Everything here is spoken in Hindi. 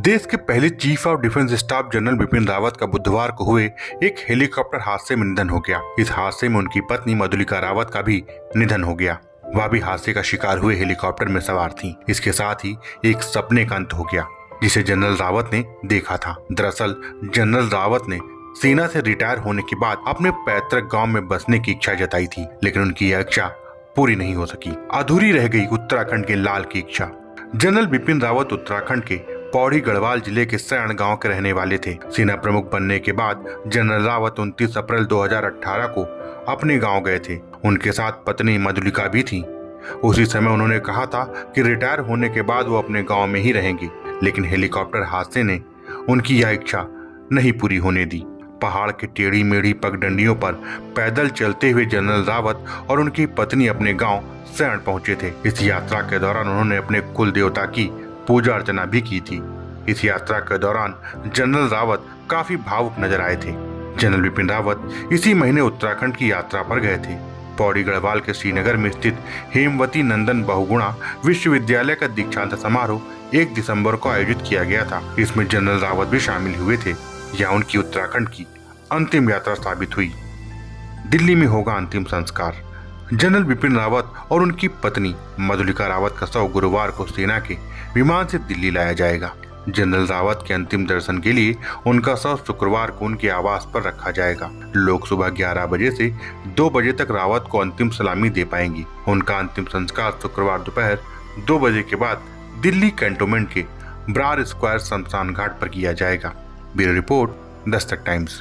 देश के पहले chief of defence staff general Bipin Rawat का बुधवार को हुए एक हेलीकॉप्टर हादसे में निधन हो गया। इस हादसे में उनकी पत्नी मधुलिका रावत का भी निधन हो गया। वह भी हादसे का शिकार हुए हेलीकॉप्टर में सवार थी। इसके साथ ही एक सपने का अंत हो गया जिसे जनरल रावत ने देखा था। दरअसल जनरल रावत ने सेना से रिटायर होने के बाद अपने पैतृक गांव में बसने की इच्छा जताई थी, लेकिन उनकी यह इच्छा पूरी नहीं हो सकी। अधूरी रह गई उत्तराखंड के लाल की इच्छा। जनरल बिपिन रावत उत्तराखंड के पौड़ी गढ़वाल जिले के सैण गांव के रहने वाले थे। सेना प्रमुख बनने के बाद जनरल रावत 29 अप्रैल 2018 को अपने गांव गए थे। उनके साथ पत्नी मधुलिका भी थी। उसी समय उन्होंने कहा था कि रिटायर होने के बाद वो अपने गांव में ही रहेंगे, लेकिन हेलीकॉप्टर हादसे ने उनकी यह इच्छा नहीं पूरी होने दी। पहाड़ के टेढ़ी मेढ़ी पगडंडियों पर पैदल चलते हुए जनरल रावत और उनकी पत्नी अपने गांव सैण पहुंचे थे। इस यात्रा के दौरान उन्होंने अपने कुल देवता की पूजा अर्चना भी की थी। इस यात्रा के दौरान जनरल रावत काफी भावुक नजर आए थे। जनरल बिपिन रावत इसी महीने उत्तराखंड की यात्रा पर गए थे। पौड़ी गढ़वाल के श्रीनगर में स्थित हेमवती नंदन बहुगुणा विश्वविद्यालय का दीक्षांत समारोह 1 दिसंबर को आयोजित किया गया था। इसमें जनरल रावत भी शामिल हुए थे। यह उनकी उत्तराखंड की अंतिम यात्रा साबित हुई। दिल्ली में होगा अंतिम संस्कार। जनरल बिपिन रावत और उनकी पत्नी मधुलिका रावत का शव गुरुवार को सेना के विमान से दिल्ली लाया जाएगा। जनरल रावत के अंतिम दर्शन के लिए उनका शव शुक्रवार को उनके आवास पर रखा जाएगा। लोग सुबह 11 बजे से 2 बजे तक रावत को अंतिम सलामी दे पाएंगे। उनका अंतिम संस्कार शुक्रवार दोपहर 2 बजे के बाद दिल्ली कैंटोनमेंट के ब्रार स्क्वायर शमशान घाट पर किया जाएगा। Bureau report, Dastak times.